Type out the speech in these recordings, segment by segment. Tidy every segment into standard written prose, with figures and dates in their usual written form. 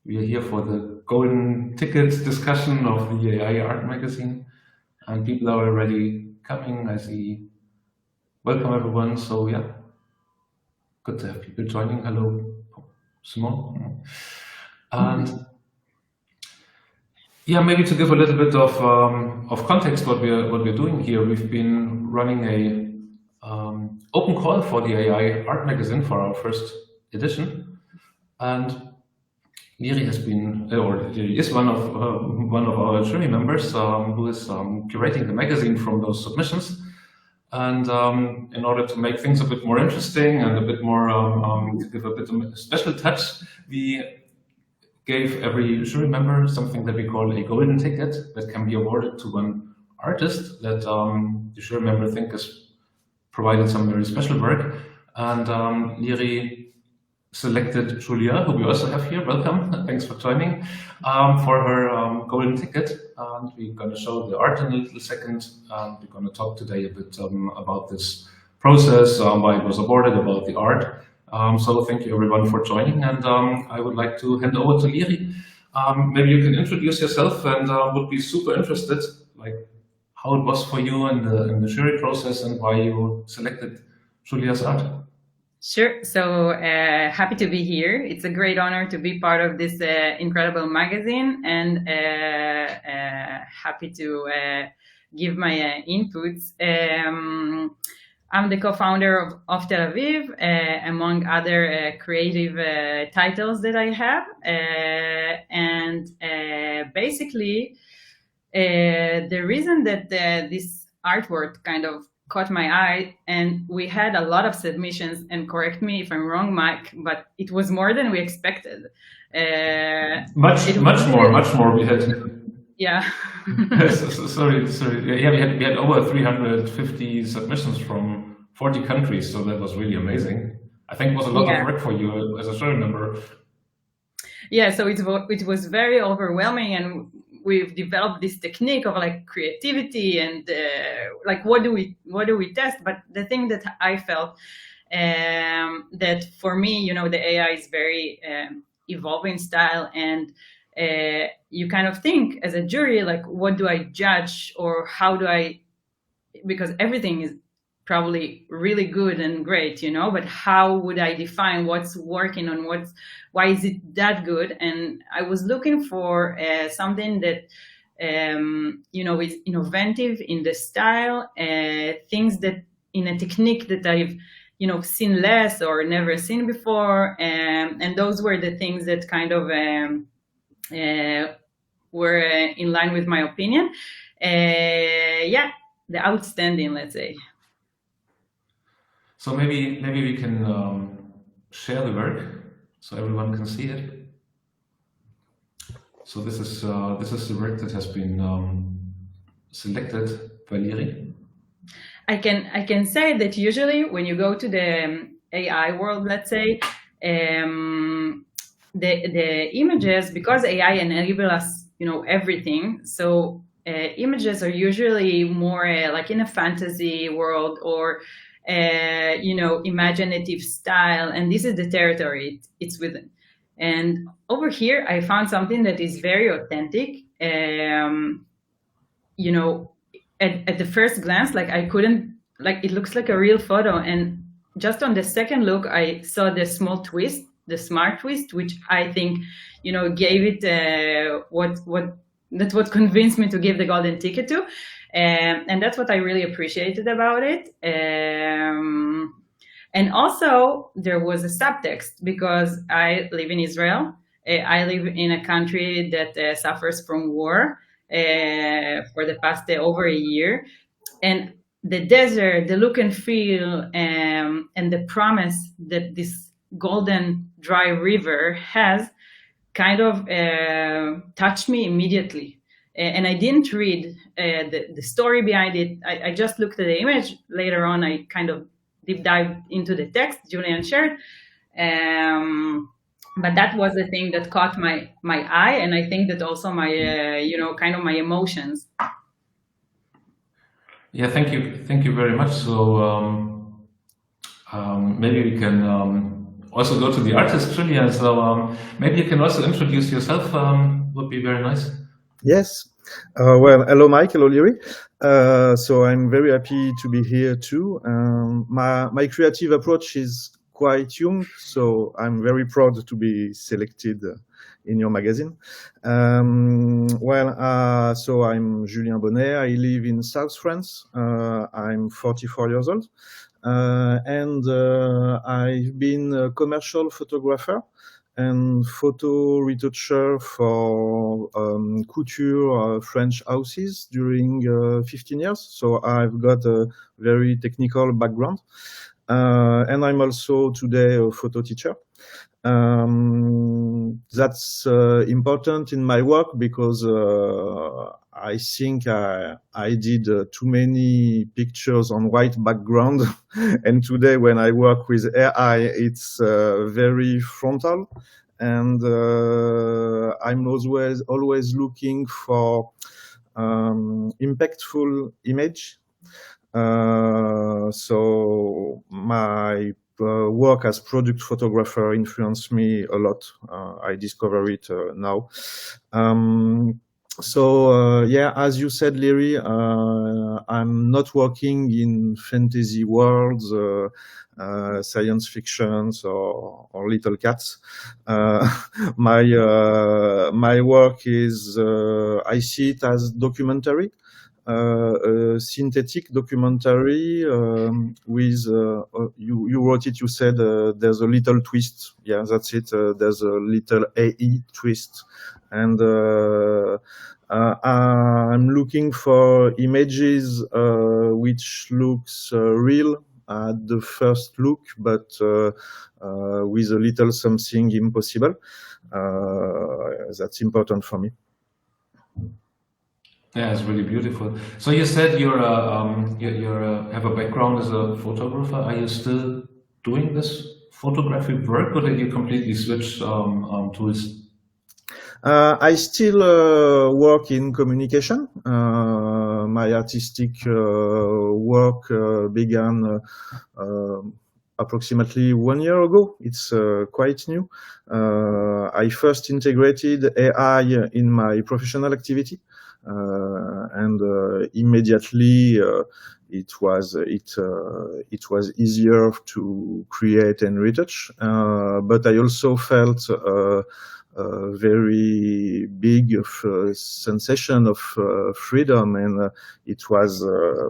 We are here for the golden ticket discussion of the AI art magazine, and people are already coming. I see. Welcome everyone. So yeah, good to have people joining. Hello, Simon. And yeah, maybe to give a little bit of context what we're doing here. We've been running a open call for the AI art magazine for our first edition, and Liri has been, or Liri is one of our jury members who is curating the magazine from those submissions. And in order to make things a bit more interesting and a bit more to give a bit of a special touch, we gave every jury member something that we call a golden ticket that can be awarded to one artist that the jury member think has provided some very special work. And Liri selected Julien, who we also have here. Welcome, thanks for joining, for her golden ticket. And we're going to show the art in a little second. We're going to talk today a bit about this process, why it was awarded, about the art. So thank you everyone for joining, and I would like to hand over to Liri. Maybe you can introduce yourself, and would be super interested, like how it was for you in the jury process and why you selected Julia's art. Sure. So happy to be here. It's a great honor to be part of this incredible magazine, and happy to give my inputs. I'm the co-founder of Tel Aviv, among other creative titles that I have. And basically, the reason that this artwork kind of caught my eye, and we had a lot of submissions, and correct me if I'm wrong, Mike, but it was more than we expected. Much more. We had. Yeah. sorry. Yeah, we had over 350 submissions from 40 countries, so that was really amazing. I think it was a lot of work for you as a jury member. Yeah, so it was very overwhelming, and we've developed this technique of like creativity and like what do we test. But the thing that I felt that for me, the AI is very evolving style, and you kind of think as a jury, like, what do I judge, or how do I, because everything is probably really good and great, but how would I define what's working on why is it that good? And I was looking for something that, is innovative in the style, things that in a technique that I've, seen less or never seen before. And those were the things that kind of were in line with my opinion. The outstanding, let's say. So maybe we can share the work so everyone can see it. So this is the work that has been selected by Liri. I can say that usually when you go to the AI world, let's say, the images, because AI enable us, everything. So images are usually more like in a fantasy world, or imaginative style, and this is the territory it's within. And over here, I found something that is very authentic. At the first glance, like I couldn't, like it looks like a real photo, and just on the second look, I saw the small twist, the smart twist, which I think, gave it that's what convinced me to give the golden ticket to. And that's what I really appreciated about it. And also there was a subtext, because I live in Israel. I live in a country that suffers from war for the past over a year. And the desert, the look and feel, and the promise that this golden dry river has kind of touched me immediately. And I didn't read the story behind it. I just looked at the image. Later on, I kind of deep dive into the text Julien shared. But that was the thing that caught my eye, and I think that also my, kind of my emotions. Yeah, thank you very much. So maybe we can also go to the artist, Julien. So maybe you can also introduce yourself. Would be very nice. Yes. Well, hello, Mike. Hello, Liri. So I'm very happy to be here too. My creative approach is quite young, so I'm very proud to be selected in your magazine. So I'm Julien Bonet. I live in South France. I'm 44 years old. I've been a commercial photographer and photo retoucher for couture French houses during 15 years. So I've got a very technical background. And I'm also today a photo teacher. That's important in my work because I think I did too many pictures on white background. And today when I work with AI, it's very frontal. And I'm always looking for impactful image. So my work as product photographer influenced me a lot. I discover it now. Yeah, as you said, Liri, I'm not working in fantasy worlds, science fictions or little cats. My work is, I see it as documentary. A synthetic documentary with you wrote it. You said there's a little twist. Yeah, that's it. There's a little AI twist, and I'm looking for images which looks real at the first look, but with a little something impossible. That's important for me. Yeah, it's really beautiful. So you said you have a background as a photographer. Are you still doing this photography work, or did you completely switch tools? I still work in communication. My artistic work began approximately 1 year ago. It's quite new. I first integrated AI in my professional activity. And immediately it was easier to create and retouch. But I also felt a very big sensation of freedom, and it was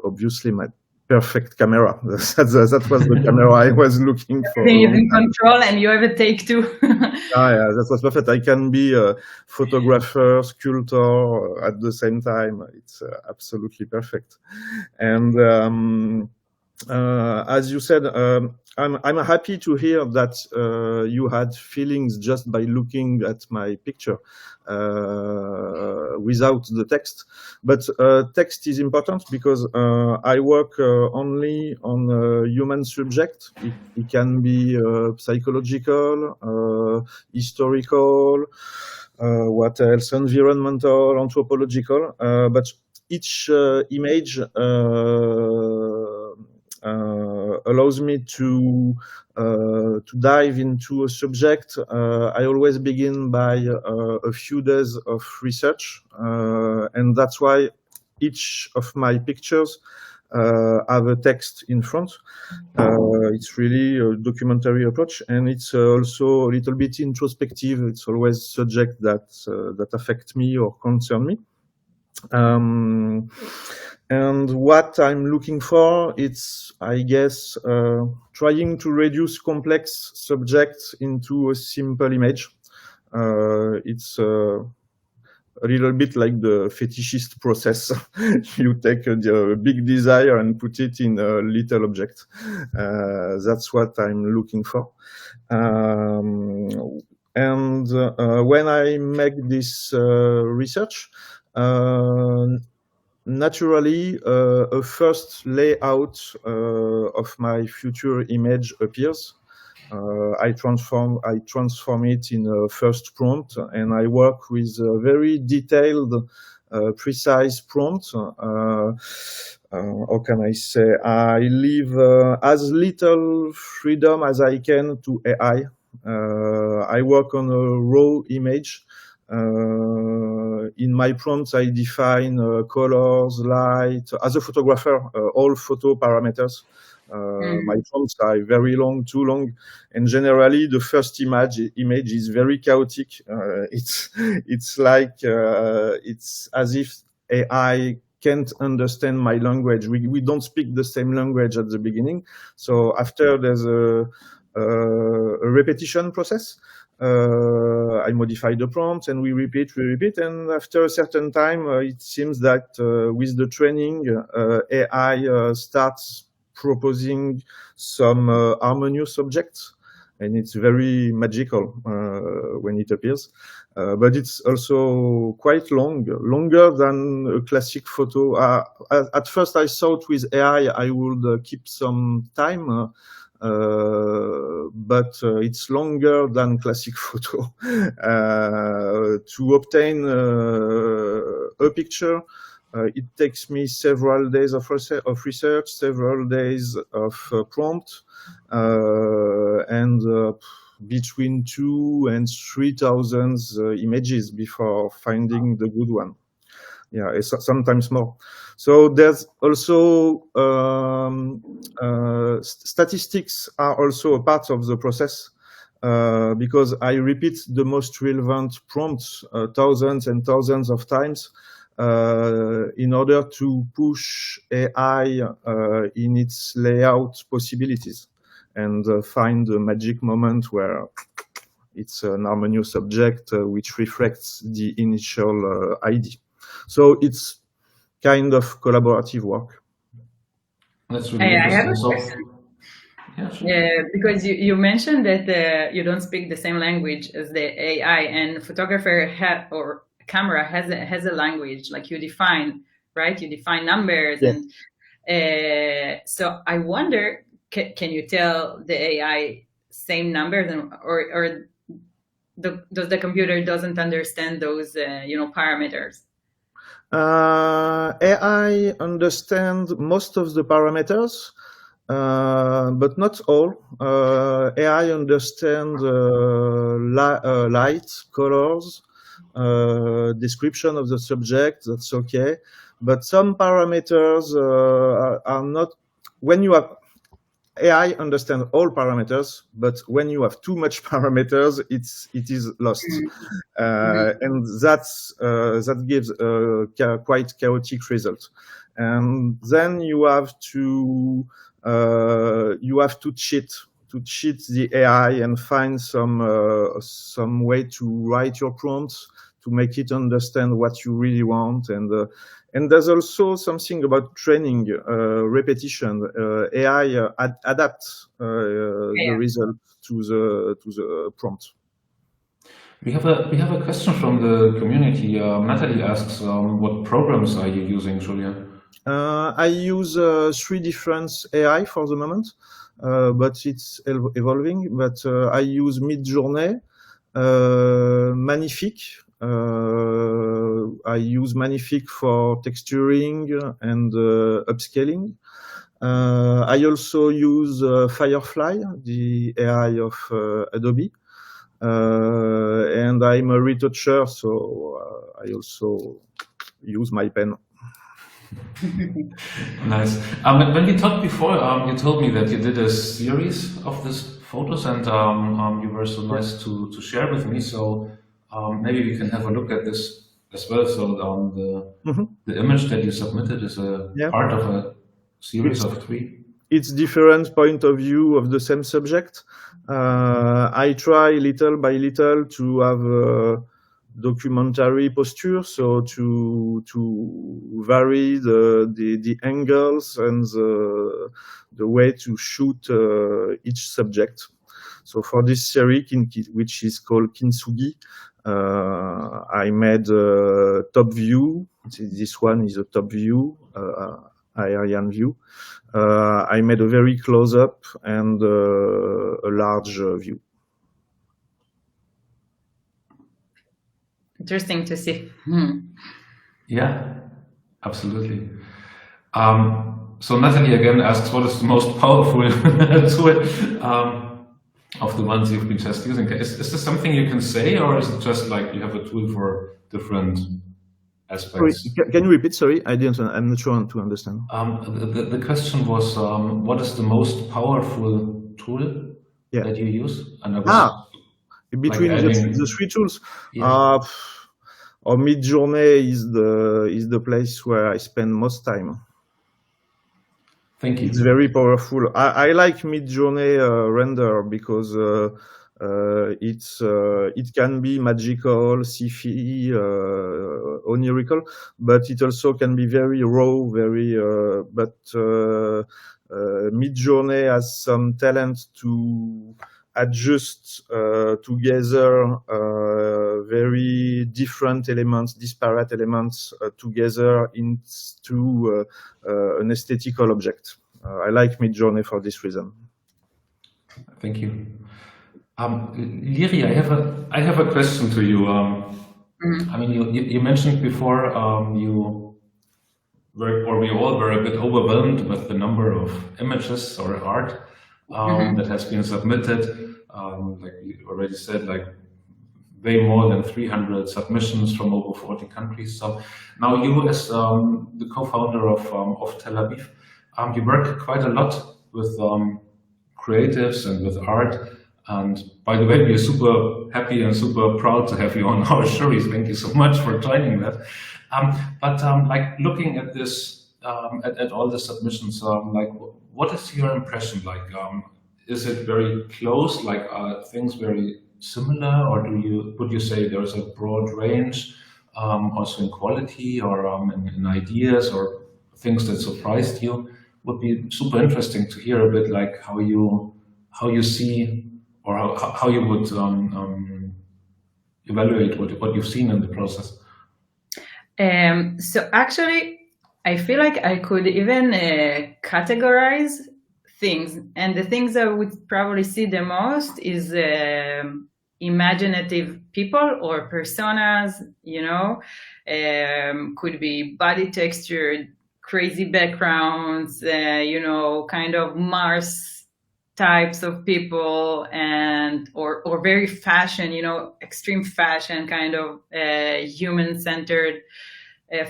obviously my perfect camera. That was the camera I was looking for. Everything is in control, and you have a take too. Yeah, that was perfect. I can be a photographer, sculptor at the same time. It's absolutely perfect. And as you said, I'm happy to hear that you had feelings just by looking at my picture without the text. But text is important because I work only on a human subject. It can be psychological, historical, what else? Environmental, anthropological. But each image allows me to dive into a subject. I always begin by a few days of research, and that's why each of my pictures have a text in front. It's really a documentary approach, and it's also a little bit introspective. It's always subject that affect me or concern me. And what I'm looking for, it's, I guess, trying to reduce complex subjects into a simple image. It's a little bit like the fetishist process. You take a big desire and put it in a little object. That's what I'm looking for. When I make this research, naturally, a first layout of my future image appears. I transform it in a first prompt, and I work with a very detailed, precise prompt. how can I say? I leave as little freedom as I can to AI. I work on a raw image. In my prompts, I define colors, light. As a photographer, all photo parameters. My prompts are very long, too long, and generally the first image is very chaotic. It's like it's as if AI can't understand my language. We don't speak the same language at the beginning. So after there's a repetition process. I modify the prompt and we repeat. And after a certain time, it seems that with the training, AI starts proposing some harmonious objects. And it's very magical when it appears. But it's also quite longer than a classic photo. At first, I thought with AI, I would keep some time, but it's longer than classic photo. To obtain a picture, it takes me several days of research, several days of prompt, and between 2,000 and 3,000 images before finding the good one. Yeah, it's sometimes more. So there's also statistics are also a part of the process because I repeat the most relevant prompts thousands and thousands of times in order to push AI in its layout possibilities and find the magic moment where it's an harmonious object which reflects the initial ID. So it's kind of collaborative work. That's really interesting. So, yeah, sure. Because you mentioned that you don't speak the same language as the AI, and photographer or camera has a language, like you define, right? You define numbers, yes. And so I wonder, can you tell the AI same numbers, or does the computer doesn't understand those parameters? AI understands most of the parameters, but not all. AI understands light, colors, description of the subject. That's okay, but some parameters are not. When you have AI understands all parameters, but when you have too much parameters, it is lost, and that gives a quite chaotic result. And then you have to cheat the AI and find some way to write your prompts to make it understand what you really want. And there's also something about training, repetition. AI adapts the result to the prompt. We have a question from the community. Natalie asks, what programs are you using, Julien? I use 3 different AI for the moment, but it's evolving. But I use Midjourney, Magnifique. I use Magnifique for texturing and upscaling. I also use Firefly, the AI of Adobe. And I'm a retoucher, so I also use my pen. Nice. When we talked before, you told me that you did a series of these photos, and you were so nice to share with me. So maybe we can have a look at this as well. So the image that you submitted is a part of a series of 3. It's different point of view of the same subject. I try little by little to have a documentary posture, so to vary the angles and the way to shoot each subject. So for this series, which is called Kinsugi, I made a top view. This one is a top view, aerial view. I made a very close-up and a large view. Interesting to see. Yeah, absolutely. So Natalie again asks, what is the most powerful tool of the ones you've been just using? Is this something you can say, or is it just like you have a tool for different aspects? Sorry, can you repeat? Sorry, I didn't. I'm not sure to understand. The question was, what is the most powerful tool that you use? And I was between the three tools. Yeah. Or Midjourney is the place where I spend most time. Thank you. It's very powerful. I like Midjourney render because it can be magical, sci-fi, onirical, but it also can be very raw, Midjourney has some talent to adjust together very different elements, disparate elements together into an aesthetical object. I like Midjourney for this reason. Thank you. Liri, I have a question to you. I mean, you mentioned before we all were a bit overwhelmed with the number of images or art that has been submitted. Like you already said, like way more than 300 submissions from over 40 countries. So now you, as the co-founder of Tel Aviv, you work quite a lot with creatives and with art. And by the way, we're super happy and super proud to have you on our jury. Thank you so much for joining that. Like looking at this, at all the submissions, like what is your impression? Like, is it very close? Like, are things very similar, or would you say there's a broad range, also in quality or in ideas or things that surprised you? Would be super interesting to hear a bit like how you see or how you would evaluate what you've seen in the process. So actually, I feel like I could even categorize things, and the things I would probably see the most is imaginative people or personas, you know, could be body texture, crazy backgrounds, you know, kind of Mars types of people, and or very fashion, you know, extreme fashion, kind of human-centered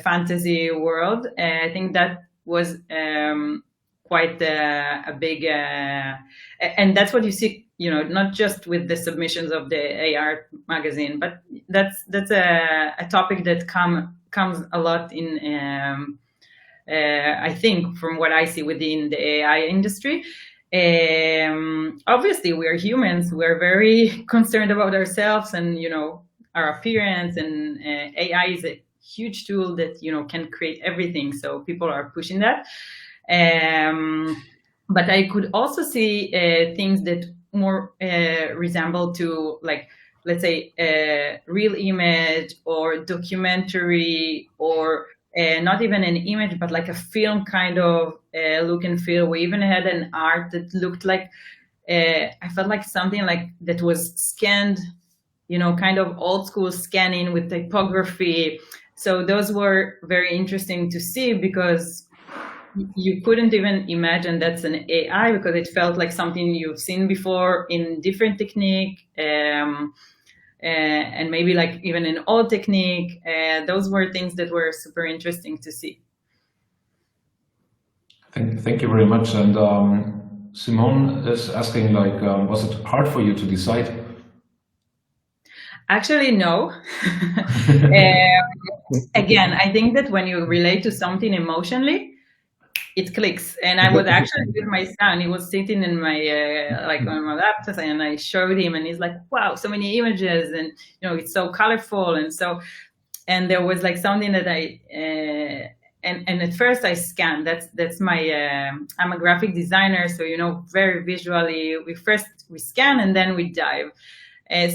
fantasy world. I think that was quite a big, and that's what you see, you know, not just with the submissions of the AR magazine, but that's a topic that comes a lot in, I think, from what I see within the AI industry. Obviously, we're humans. We're very concerned about ourselves and, you know, our appearance, and AI is a huge tool that, you know, can create everything. So people are pushing that. But I could also see things that more resemble to, like, let's say, a real image or documentary, or not even an image, but like a film kind of look and feel. We even had an art that looked like, I felt like something like that was scanned, you know, kind of old school scanning with typography. So those were very interesting to see, because you couldn't even imagine that's an AI, because it felt like something you've seen before in different technique, and maybe like even an old technique. Those were things that were super interesting to see. Thank you very much. And Simone is asking, like, was it hard for you to decide? Actually, no. Again, I think that when you relate to something emotionally, it clicks. And I was actually with my son. He was sitting in my like on my laptop, and I showed him, and he's like, "Wow, so many images, and you know, it's so colorful." And there was like something that I and at first I scanned. That's my I'm a graphic designer, so, you know, very visually. We scan and then we dive.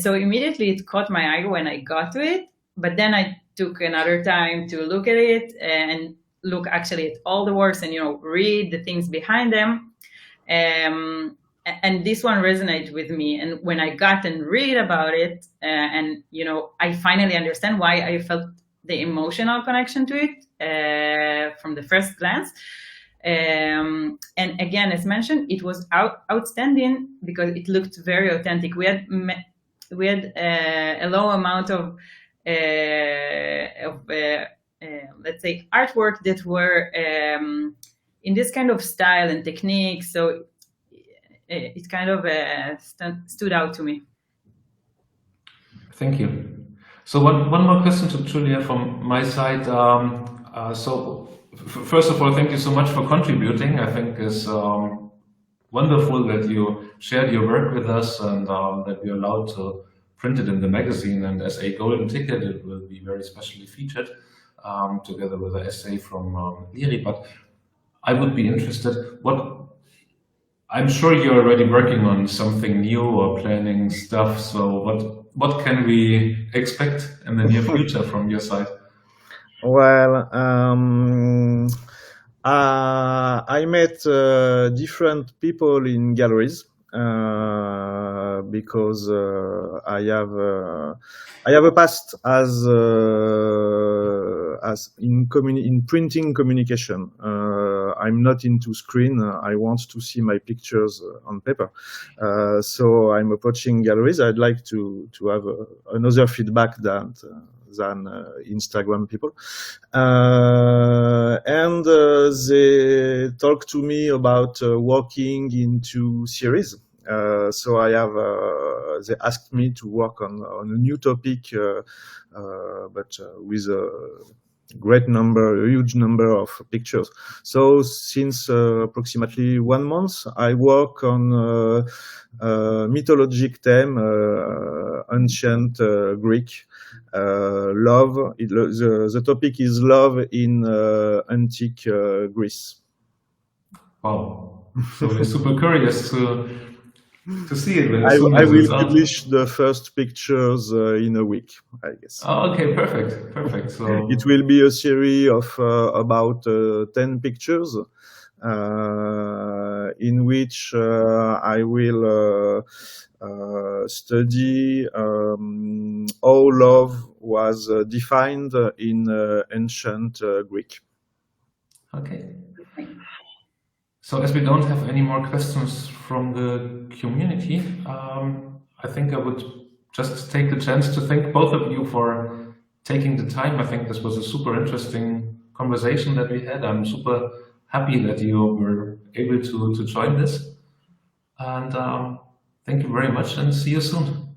So immediately it caught my eye when I got to it, but then I took another time to look at it and look actually at all the works and, you know, read the things behind them. And this one resonated with me. And when I got and read about it, and, you know, I finally understand why I felt the emotional connection to it from the first glance. And again, as mentioned, it was outstanding because it looked very authentic. We had a low amount of let's say artwork that were in this kind of style and technique. So it kind of stood out to me. Thank you. So one more question to Julia from my side. First of all, thank you so much for contributing. I think it's wonderful that you shared your work with us and that we're allowed to print it in the magazine. And as a golden ticket, it will be very specially featured together with an essay from Liri. But I would be interested, I'm sure you're already working on something new or planning stuff. So what can we expect in the near future from your side? Well, I met different people in galleries because I have a past as in printing communication. I'm not into screen. I want to see my pictures on paper. So I'm approaching galleries. I'd like to have another feedback than Instagram people, and they talk to me about working into series. So I have they asked me to work on a new topic, but with a huge number of pictures. So since approximately 1 month, I work on mythologic theme, ancient Greek. Love. The topic is love in antique Greece. Wow! So we're super curious to see it. I will publish the first pictures in a week, I guess. Oh, okay, perfect. So it will be a series of about 10 pictures, in which I will study how love was defined in ancient Greek. Okay. So as we don't have any more questions from the community, I think I would just take the chance to thank both of you for taking the time. I think this was a super interesting conversation that we had. I'm super happy that you were able to join this. And thank you very much and see you soon.